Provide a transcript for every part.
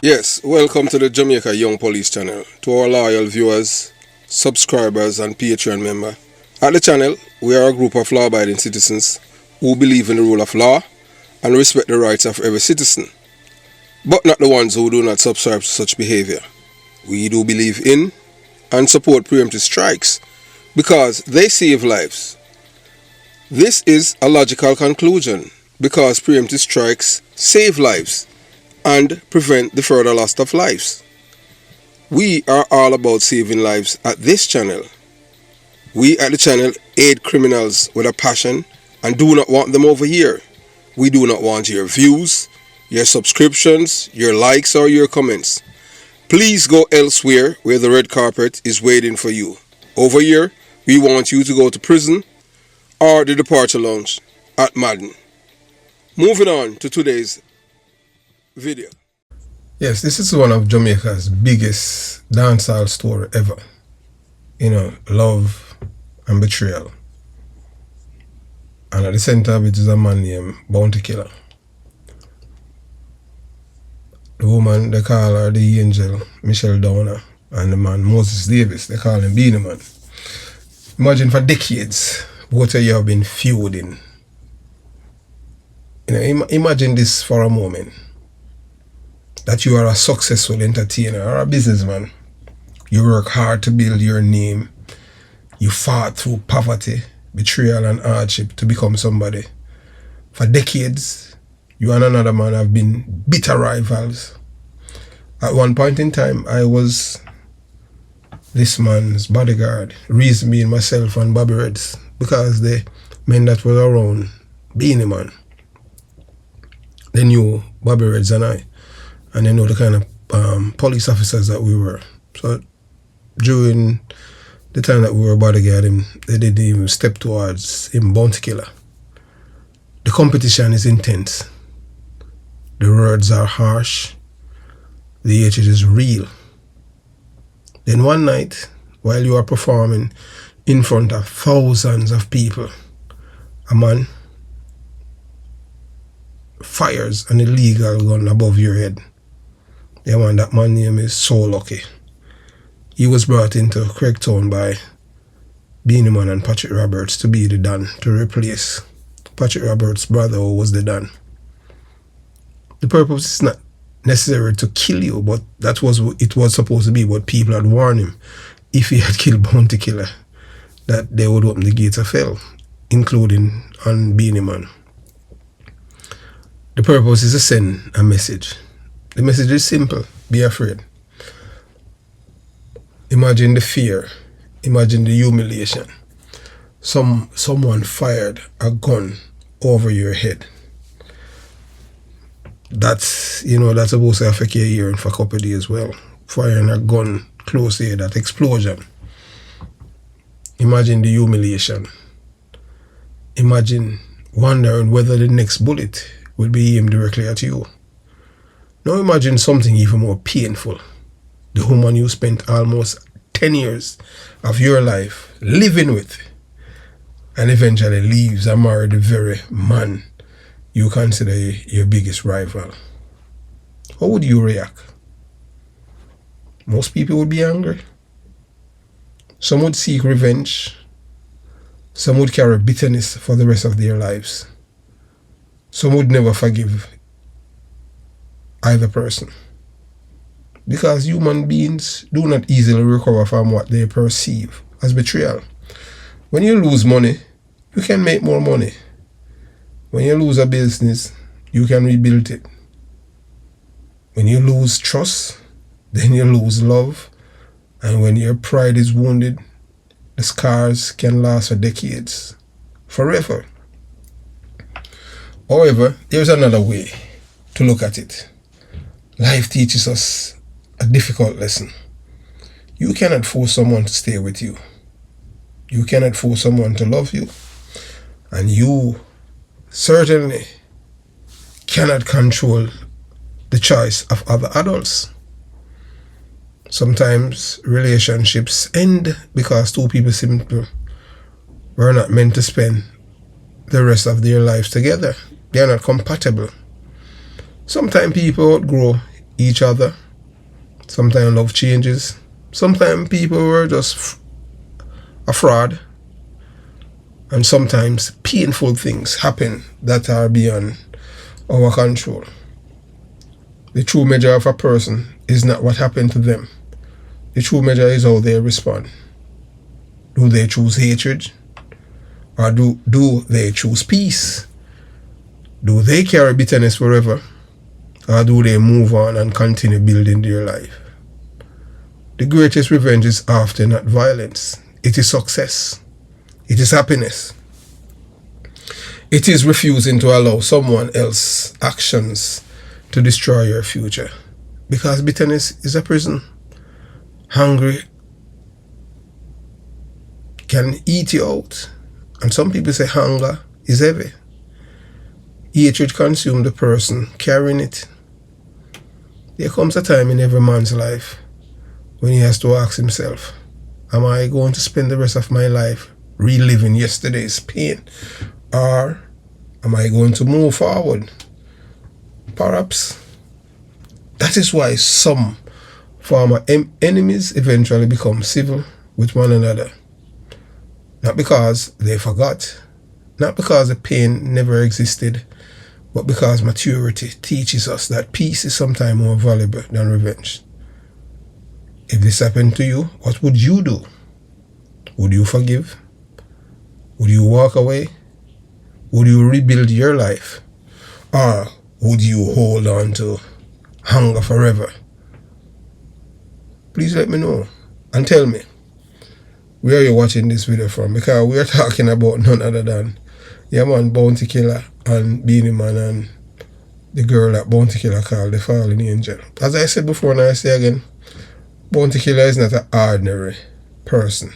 Yes, welcome to the Jamaica Young Police channel. To our loyal viewers, subscribers and Patreon member. At the channel, we are a group of law-abiding citizens who believe in the rule of law and respect the rights of every citizen, but not the ones who do not subscribe to such behavior. We do believe in and support preemptive strikes because they save lives. This is a logical conclusion because preemptive strikes save lives and prevent the further loss of lives. We are all about saving lives at this channel. We at the channel aid criminals with a passion and do not want them over here. We do not want your views, your subscriptions, your likes or your comments. Please go elsewhere where the red carpet is waiting for you. Over here, we want you to go to prison or the departure lounge at Madden. Moving on to today's video. Yes, this is one of Jamaica's biggest dancehall story ever. Love and betrayal. And at the center of it is a man named Bounty Killer. The woman, they call her the angel, Michelle Downer, and the man, Moses Davis, they call him Beenie Man. Imagine for decades, both of you have been feuding. Imagine this for a moment. That you are a successful entertainer or a businessman. You work hard to build your name. You fought through poverty, betrayal and hardship to become somebody. For decades, you and another man have been bitter rivals. At one point in time, I was this man's bodyguard, reason being myself and Bobby Reds, because the men that were around Beenie Man, they knew Bobby Reds and I. And they know the kind of police officers that we were. So during the time that we were bodyguard him, they didn't even step towards him, Bounty Killer. The competition is intense. The words are harsh. The hatred is real. Then one night, while you are performing in front of thousands of people, a man fires an illegal gun above your head. Yeah, man, that man's name is So Lucky. He was brought into Craigtown by Beenie Man and Patrick Roberts to be the Don, to replace Patrick Roberts' brother who was the Don. The purpose is not necessary to kill you, but that was what it was supposed to be. But people had warned him, if he had killed Bounty Killer, that they would open the gates of hell, including on Beenie Man. The purpose is to send a message. The message is simple. Be afraid. Imagine the fear. Imagine the humiliation. Someone fired a gun over your head. That's supposed to affect your hearing for a couple of days as well. Firing a gun close to you, that explosion. Imagine the humiliation. Imagine wondering whether the next bullet will be aimed directly at you. Now imagine something even more painful. The woman you spent almost 10 years of your life living with and eventually leaves and marries the very man you consider your biggest rival. How would you react? Most people would be angry. Some would seek revenge. Some would carry bitterness for the rest of their lives. Some would never forgive either person. Because human beings do not easily recover from what they perceive as betrayal. When you lose money, you can make more money. When you lose a business, you can rebuild it. When you lose trust, then you lose love. And when your pride is wounded, the scars can last for decades, forever. However, there's another way to look at it. Life teaches us a difficult lesson. You cannot force someone to stay with you. You cannot force someone to love you. And you certainly cannot control the choice of other adults. Sometimes relationships end because two people simply were not meant to spend the rest of their lives together. They are not compatible. Sometimes people outgrow each other. Sometimes love changes. Sometimes people were just a fraud. And sometimes painful things happen that are beyond our control. The true measure of a person is not what happened to them. The true measure is how they respond. Do they choose hatred? Or do they choose peace? Do they carry bitterness forever? Or do they move on and continue building their life? The greatest revenge is often not violence. It is success. It is happiness. It is refusing to allow someone else's actions to destroy your future. Because bitterness is a prison. Hungry can eat you out. And some people say hunger is heavy. Hatred consumes the person carrying it. There comes a time in every man's life when he has to ask himself, am I going to spend the rest of my life reliving yesterday's pain? Or am I going to move forward? Perhaps that is why some former enemies eventually become civil with one another. Not because they forgot, not because the pain never existed, but because maturity teaches us that peace is sometimes more valuable than revenge. If this happened to you, what would you do? Would you forgive? Would you walk away? Would you rebuild your life? Or would you hold on to hunger forever? Please let me know and tell me where you're watching this video from, because we are talking about none other than Bounty Killer and Beenie Man and the girl that Bounty Killer called the fallen angel. As I said before and I say again, Bounty Killer is not an ordinary person.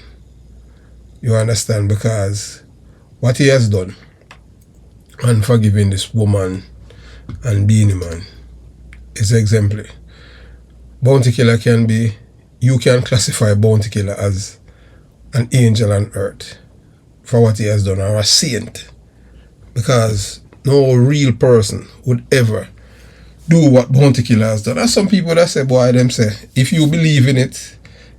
You understand? Because what he has done and forgiving this woman and Beenie Man is exemplary. Bounty Killer you can classify Bounty Killer as an angel on earth for what he has done, or a saint, because no real person would ever do what Bounty Killer has done. There's some people that say, boy, them say, if you believe in it,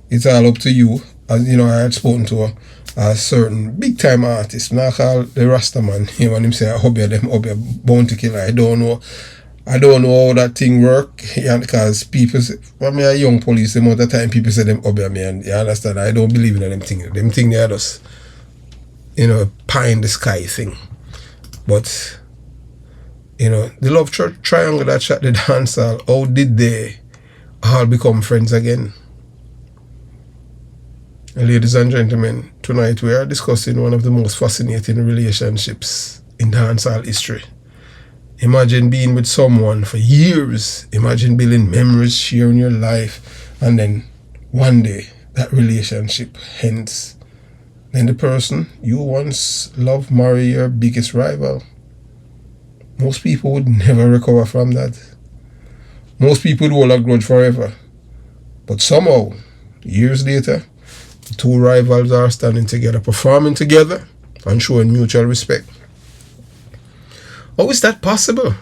it's all up to you. As you know, I had spoken to a certain big time artist, now called the Rasta man. You want him say, I hope you Bounty Killer. I don't know how that thing work, because people say, when me a young police, the amount of time people say them obey me, and you understand, I don't believe in them things. Them things they are just, pie in the sky thing. But, the love triangle that shot the dancehall, how did they all become friends again? And ladies and gentlemen, tonight we are discussing one of the most fascinating relationships in dancehall history. Imagine being with someone for years. Imagine building memories, sharing your life, and then one day that relationship ends. Then the person you once loved marry your biggest rival. Most people would never recover from that. Most people would hold a grudge forever. But somehow, years later, the two rivals are standing together, performing together, and showing mutual respect. How is that possible?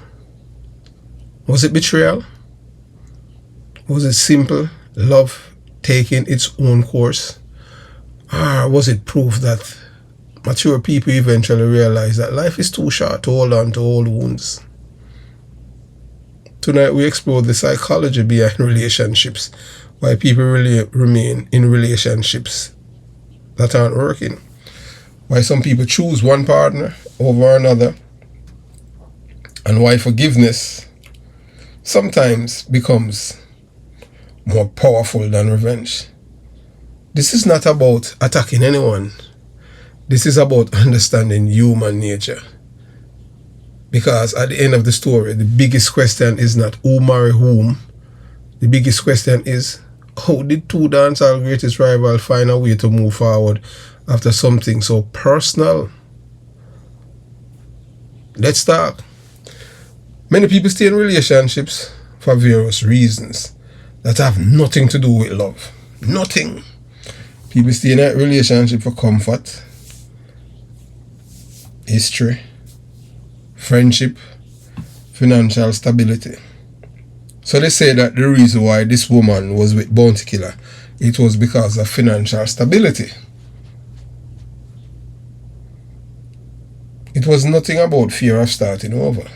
Was it betrayal? Was it simple love taking its own course? Or was it proof that mature people eventually realize that life is too short to hold on to old wounds? Tonight we explore the psychology behind relationships, why people really remain in relationships that aren't working, why some people choose one partner over another, and why forgiveness sometimes becomes more powerful than revenge. This is not about attacking anyone. This is about understanding human nature. Because at the end of the story, the biggest question is not who marry whom. The biggest question is, how did two dancehall greatest rivals find a way to move forward after something so personal? Let's talk. Many people stay in relationships for various reasons that have nothing to do with love. Nothing. People stay in a relationship for comfort, history, friendship, financial stability. So they say that the reason why this woman was with Bounty Killer, it was because of financial stability. It was nothing about fear of starting over.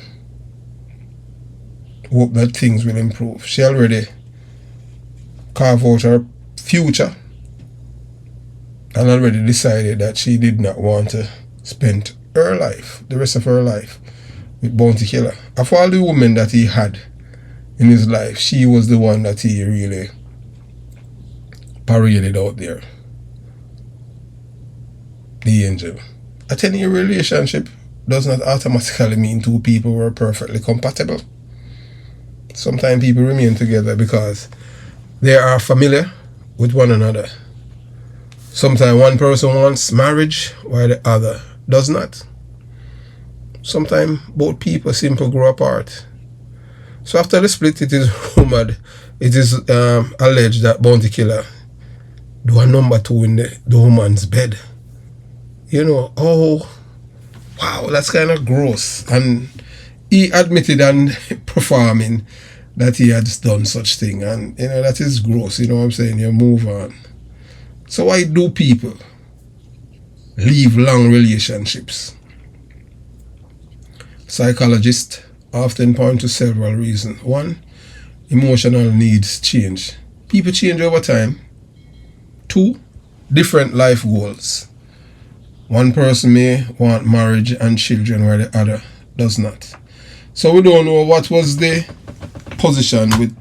Hope that things will improve. She already carved out her future and already decided that she did not want to spend her life, the rest of her life, with Bounty Killer. Of all the women that he had in his life, she was the one that he really paraded out there. The angel. A 10-year relationship does not automatically mean two people were perfectly compatible. Sometimes people remain together because they are familiar with one another. Sometimes one person wants marriage while the other does not. Sometimes both people simply grow apart. So after the split, it is rumored, it is alleged that Bounty Killer do a number 2 in the woman's bed. You know, oh, wow, that's kind of gross. And he admitted and performing that he had done such thing. And, you know, that is gross. You know what I'm saying? You move on. So why do people leave long relationships? Psychologists often point to several reasons. One, emotional needs change. People change over time. 2, different life goals. One person may want marriage and children while the other does not. So we don't know what was the position with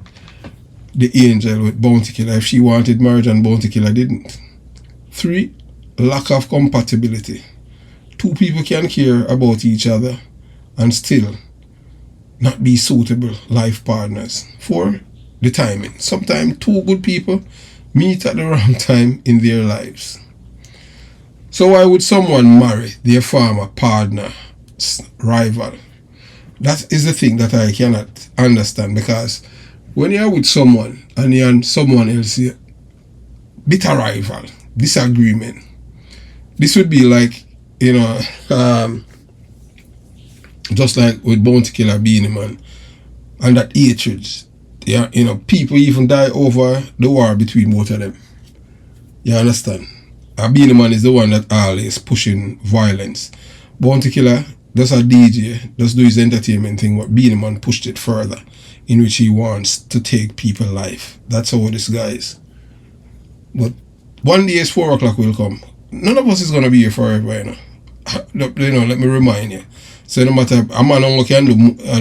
the angel with Bounty Killer, if she wanted marriage and Bounty Killer didn't. 3, lack of compatibility. 2 people can care about each other and still not be suitable life partners. 4, the timing. Sometimes 2 good people meet at the wrong time in their lives. So why would someone marry their former partner, rival? That is the thing that I cannot understand, because when you're with someone and you're on someone else, bitter rival, disagreement, this would be like, you know, just like with Bounty Killer, Beenie Man, and that hatred. Yeah, you know, people even die over the war between both of them. You understand? A Beenie Man is the one that always pushing violence. Bounty Killer, just a DJ, just do his entertainment thing, but Beenie Man pushed it further, in which he wants to take people's life. That's how this guy is. But one day, 4 o'clock will come. None of us is going to be here forever, you know. You know, let me remind you. So no matter, a man only can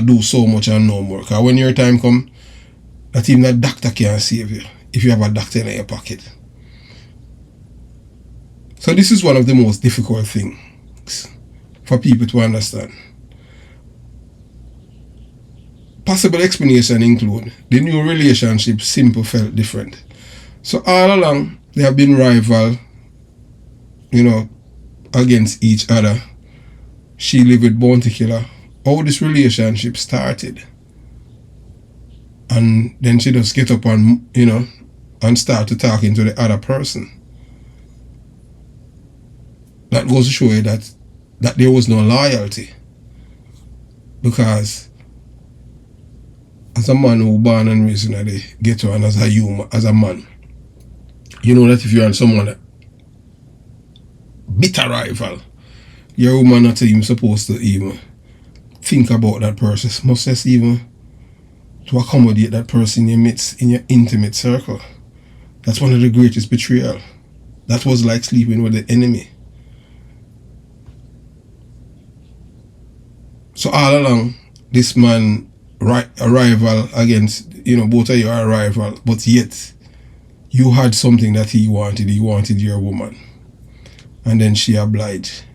do so much and no more. Because when your time comes, that even a doctor can't save you, if you have a doctor in your pocket. So this is one of the most difficult things for people to understand. Possible explanation include the new relationship simply felt different. So all along, they have been rival, you know, against each other. She lived with Bounty Killer. How this relationship started. And then she just get up and, you know, and start to talking to the other person. That goes to show you that there was no loyalty. Because as a man who born and raised in the ghetto and as a human, as a man, you know that if you're on someone that bitter rival, your woman not even supposed to even think about that person. Must just even to accommodate that person in your midst, in your intimate circle. That's one of the greatest betrayal. That was like sleeping with the enemy. So all along, this man, a rival against, you know, both of you are a rival, but yet you had something that he wanted. He wanted your woman. And then she obliged.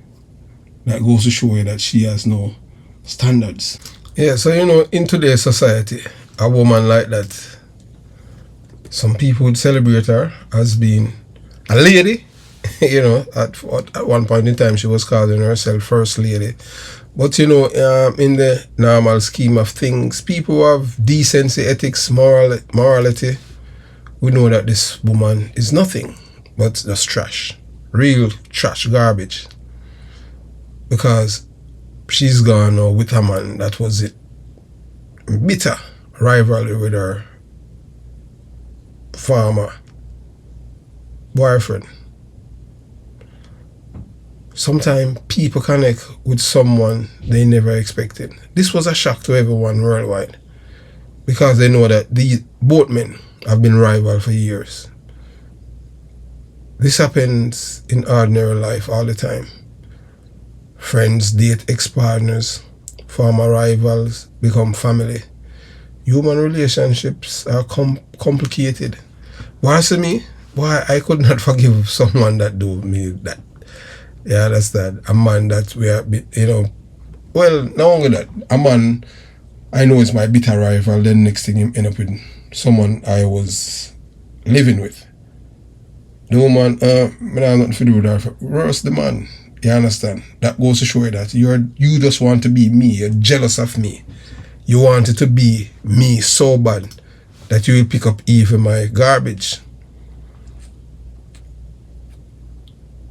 That goes to show you that she has no standards. Yeah, so you know, in today's society, a woman like that, some people would celebrate her as being a lady. You know, at one point in time, she was calling herself First Lady. But you know, in the normal scheme of things, people who have decency, ethics, morality, we know that this woman is nothing but just trash. Real trash, garbage. Because she's gone now with a man that was it. Bitter rivalry with her former boyfriend. Sometimes people connect with someone they never expected. This was a shock to everyone worldwide because they know that both men have been rival for years. This happens in ordinary life all the time. Friends date ex-partners, former rivals become family. Human relationships are complicated. Why to me? Why I could not forgive someone that do me that. You understand? A man that we are, well, not only that, a man I know is my bitter rival, then next thing him end up with someone I was living with. The woman, I have nothing to do with her. Roast the man. You understand? That goes to show you that you just want to be me. You're jealous of me. You wanted to be me so bad that you will pick up even my garbage.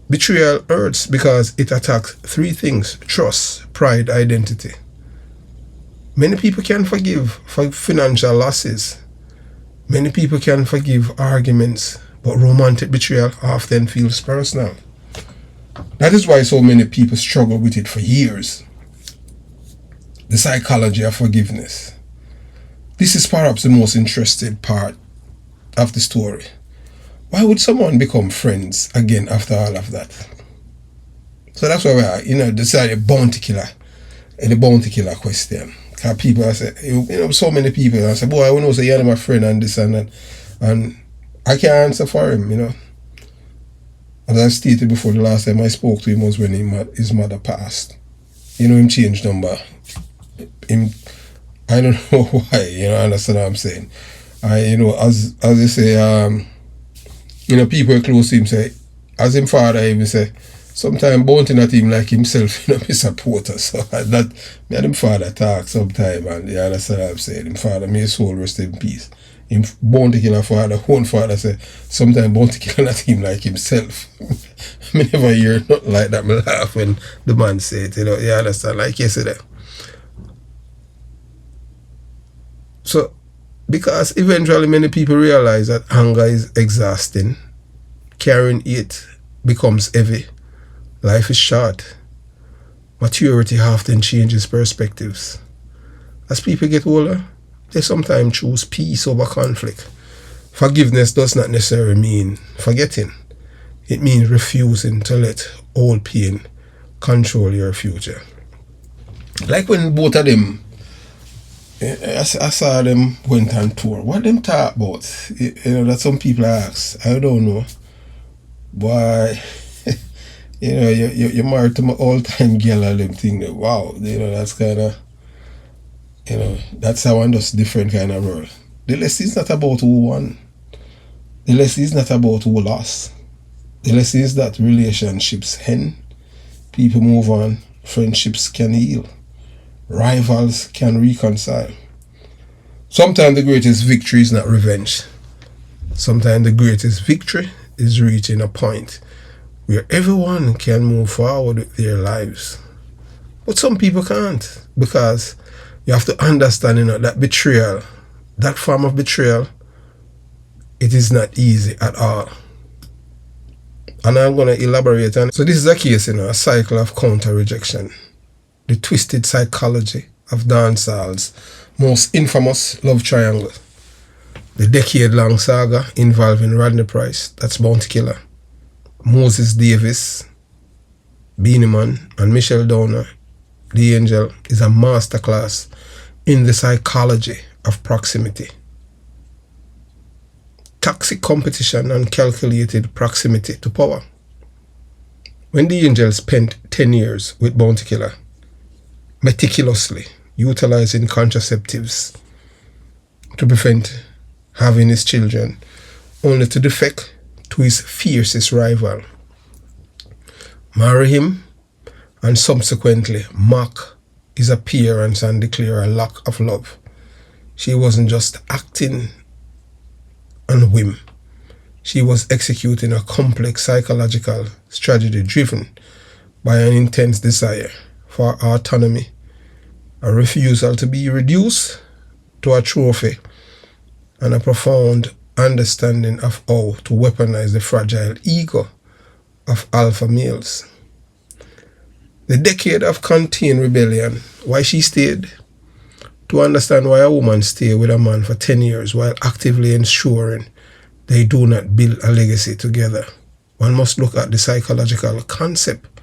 Betrayal hurts because it attacks three things: trust, pride, identity. Many people can forgive for financial losses. Many people can forgive arguments, but romantic betrayal often feels personal. That is why so many people struggle with it for years. The psychology of forgiveness. This is perhaps the most interesting part of the story. Why would someone become friends again after all of that? So that's why we are, decide the bounty killer question. Because people say, so many people say, boy, I want to say you're my friend and this and that. And I can't answer for him, As I stated before, the last time I spoke to him was when his mother passed. Him changed number. I don't know why, understand what I'm saying. As you say, people close to him say, as him father even say, sometimes bouncing at him like himself, be supporter. So that me and him father talk sometime, and you understand what I'm saying. Him father, may his soul rest in peace. Him bounty killer father, own father say, sometimes bounty killer at him like himself. Me never hear nothing like that. Me laugh when the man say it, you understand, like yesterday. So, because eventually many people realize that anger is exhausting, carrying it becomes heavy, life is short, maturity often changes perspectives. As people get older, they sometimes choose peace over conflict. Forgiveness does not necessarily mean forgetting. It means refusing to let old pain control your future. Like when both of them, I saw them went on tour. What them talk about? That some people ask. I don't know. Why? You're married to my all-time girl and them thing. Wow. That's kind of, that's how one does different kind of world. The lesson is not about who won. The lesson is not about who lost. The lesson is that relationships end. People move on. Friendships can heal. Rivals can reconcile. Sometimes the greatest victory is not revenge. Sometimes the greatest victory is reaching a point where everyone can move forward with their lives. But some people can't, because you have to understand that betrayal, that form of betrayal, it is not easy at all. And I'm going to elaborate on it. So this is a case, a cycle of counter-rejection. The twisted psychology of dancehall's most infamous love triangle. The decade-long saga involving Rodney Price, that's Bounty Killer, Moses Davis, Beenie Man, and Michelle Downer, the Angel, is a masterclass in the psychology of proximity. Toxic competition and calculated proximity to power. When the Angel spent 10 years with Bounty Killer, meticulously utilizing contraceptives to prevent having his children, only to defect to his fiercest rival, marry him, and subsequently mock his appearance and declare a lack of love. She wasn't just acting on whim. She was executing a complex psychological strategy driven by an intense desire for autonomy, a refusal to be reduced to a trophy and a profound understanding of how to weaponize the fragile ego of alpha males. The decade of contained rebellion, why she stayed? To understand why a woman stay with a man for 10 years while actively ensuring they do not build a legacy together, one must look at the psychological concept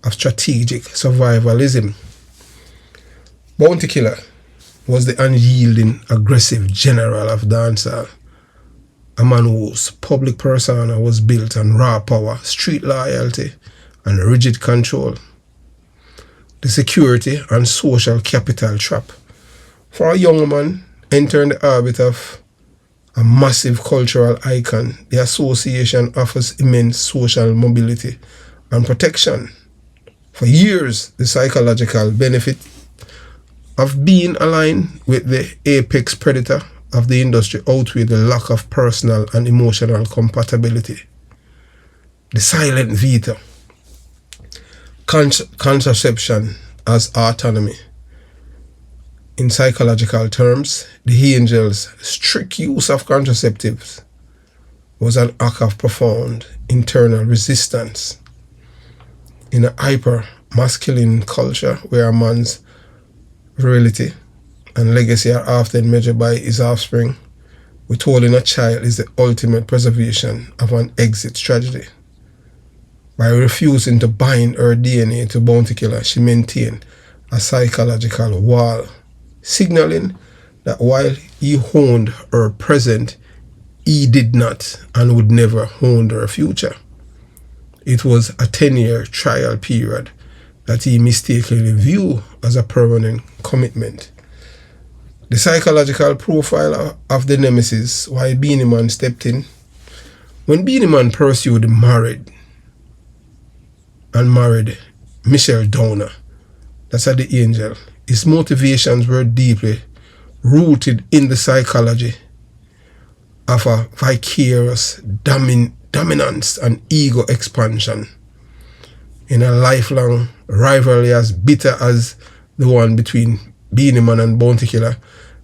of strategic survivalism. Bounty Killer was the unyielding, aggressive general of dancehall, a man whose public persona was built on raw power, street loyalty, and rigid control. The security and social capital trap. For a young man entering the orbit of a massive cultural icon, the association offers immense social mobility and protection. For years, the psychological benefit of being aligned with the apex predator of the industry outweighed the lack of personal and emotional compatibility. The silent veto. Contraception as autonomy. In psychological terms, the angel's strict use of contraceptives was an act of profound internal resistance. In a hyper-masculine culture where a man's virility and legacy are often measured by his offspring, withholding a child is the ultimate preservation of an exit strategy. By refusing to bind her DNA to Bounty Killer, she maintained a psychological wall, signaling that while he owned her present, he did not and would never own her future. It was a 10-year trial period that he mistakenly viewed as a permanent commitment. The psychological profile of the nemesis, why Beenie Man stepped in. When Beenie Man pursued married Michelle Downer, that's at the angel, his motivations were deeply rooted in the psychology of a vicarious dominance and ego expansion. In a lifelong rivalry as bitter as the one between Beenie Man and Bounty Killer,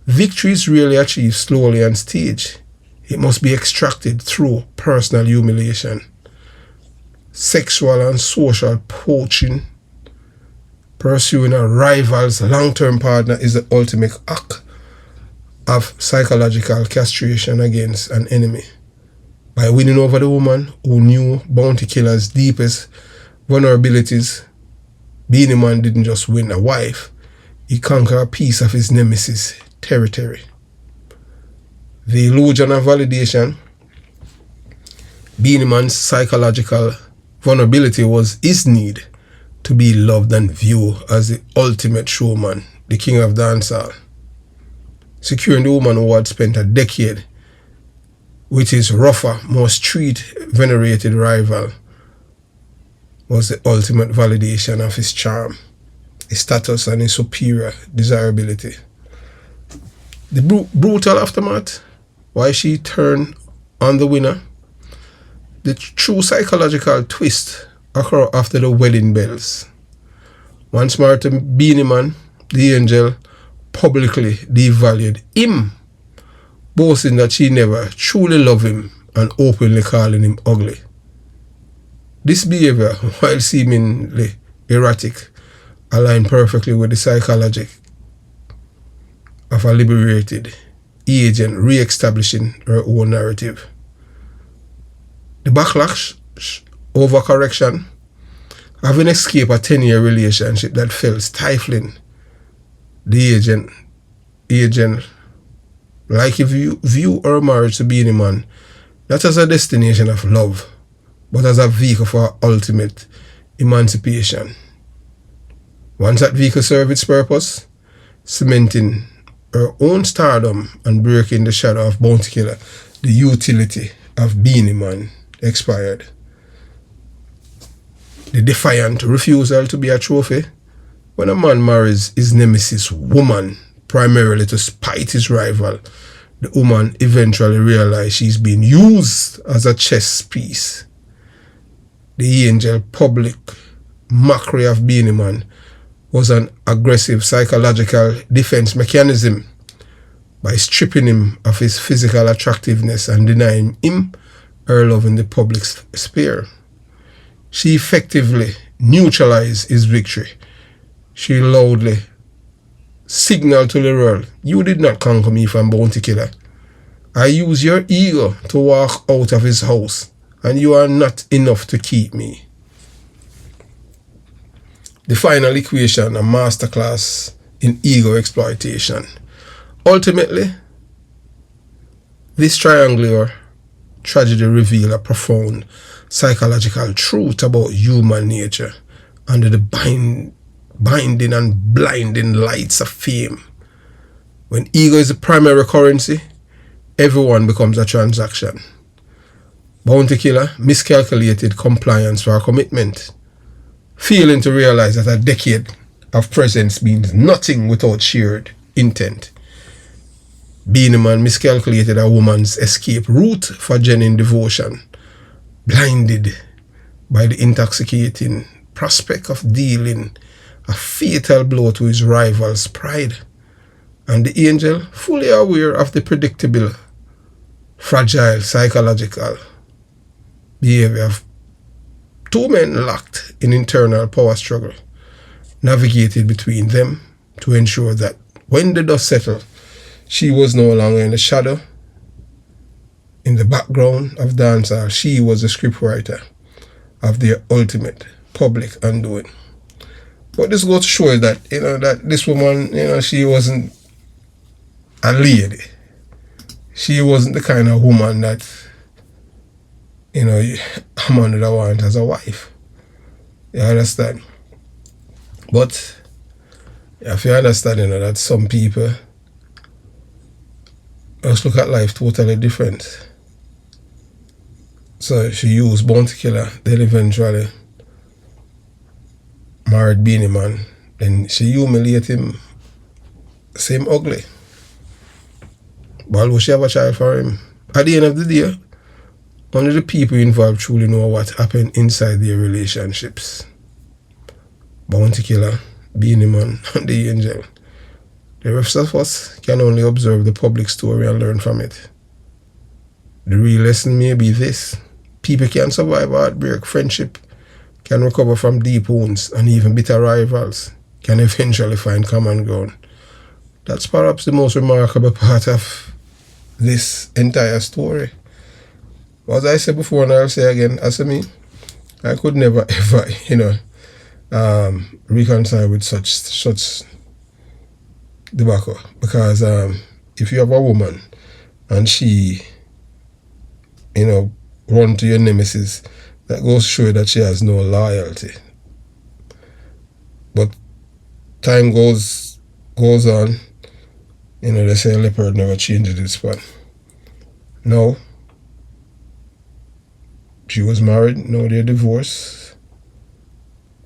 victory is rarely achieved slowly on stage. It must be extracted through personal humiliation. Sexual and social poaching. Pursuing a rival's long-term partner is the ultimate act of psychological castration against an enemy. By winning over the woman who knew Bounty Killer's deepest vulnerabilities, Beenie Man didn't just win a wife, he conquered a piece of his nemesis' territory. The illusion of validation. Beenie Man's psychological vulnerability was his need to be loved and viewed as the ultimate showman, the king of dancehall. Securing the woman who had spent a decade with his rougher, more street-venerated rival was the ultimate validation of his charm, his status, and his superior desirability. The brutal aftermath, why she turned on the winner. The true psychological twist occurred after the wedding bells. Once married to Beenie Man, the angel publicly devalued him, boasting that she never truly loved him and openly calling him ugly. This behavior, while seemingly erratic, aligned perfectly with the psychology of a liberated agent re-establishing her own narrative. The backlash over correction, having escaped a 10-year relationship that felt stifling, the agent, like if you view her marriage to Beenie Man not as a destination of love, but as a vehicle for ultimate emancipation. Once that vehicle served its purpose, cementing her own stardom and breaking the shadow of Bounty Killer, the utility of Beenie Man expired. The defiant refusal to be a trophy. When a man marries his nemesis woman, primarily to spite his rival, the woman eventually realizes she's being used as a chess piece. The angel public mockery of Beenie Man was an aggressive psychological defense mechanism, by stripping him of his physical attractiveness and denying him her love in the public sphere. She effectively neutralized his victory. She loudly signaled to the world, "You did not conquer me from Bounty Killer. I used your ego to walk out of his house, and you are not enough to keep me." The final equation, a masterclass in ego exploitation. Ultimately, this triangular tragedy revealed a profound psychological truth about human nature under the binding and blinding lights of fame. When ego is the primary currency, everyone becomes a transaction. Bounty Killer miscalculated compliance for a commitment, failing to realize that a decade of presence means nothing without shared intent. Beenie Man miscalculated a woman's escape route for genuine devotion, blinded by the intoxicating prospect of dealing a fatal blow to his rival's pride. And the angel, fully aware of the predictable, fragile psychological behavior of two men locked in internal power struggle, navigated between them to ensure that when the dust settled, she was no longer in the shadow, in the background of dancehall. She was the scriptwriter of their ultimate public undoing. But this goes to show that, that this woman, she wasn't a lady. She wasn't the kind of woman that, a man would want as a wife. You understand? But you have to understand, that some people just look at life totally different. So she used Bounty Killer, then eventually married Beenie Man. Then she humiliated him, same ugly. But although she have a child for him, at the end of the day, only the people involved truly know what happened inside their relationships. Bounty Killer, Beenie Man, and the angel. The rest of us can only observe the public story and learn from it. The real lesson may be this: people can survive heartbreak, friendship can recover from deep wounds, and even bitter rivals can eventually find common ground. That's perhaps the most remarkable part of this entire story. As I said before, and I'll say again, as for me, I could never ever, reconcile with such debacle. Because if you have a woman and she, run to your nemesis, that goes to show that she has no loyalty. But time goes on. They say a leopard never changes its spots. No. She was married, now they're divorced.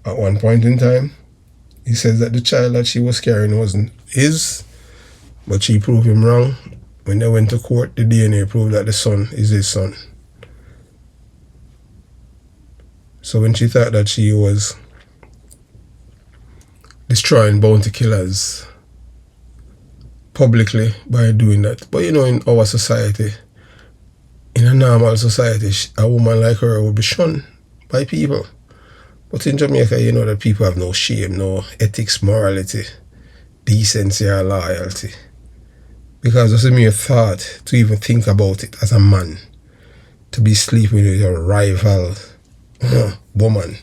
At one point in time, he says that the child that she was carrying wasn't his, but she proved him wrong. When they went to court, the DNA proved that the son is his son. So when she thought that she was destroying Bounty Killers publicly by doing that, but in our society, in a normal society, a woman like her would be shunned by people. But in Jamaica, that people have no shame, no ethics, morality, decency, or loyalty. Because it's a mere thought to even think about it as a man, to be sleeping with your rival woman,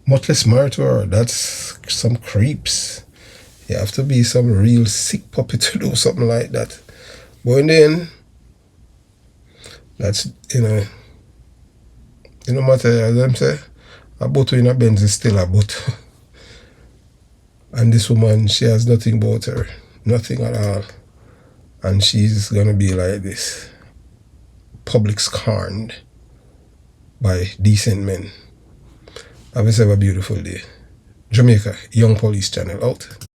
much less married to her. That's some creeps. You have to be some real sick puppy to do something like that. But in the end, that's, no matter, as them say, a bottle in a Benz is still a bottle. And this woman, she has nothing about her. Nothing at all. And she's going to be like this. Public scorned by decent men. Have yourself a beautiful day. Jamaica, Young Police Channel out.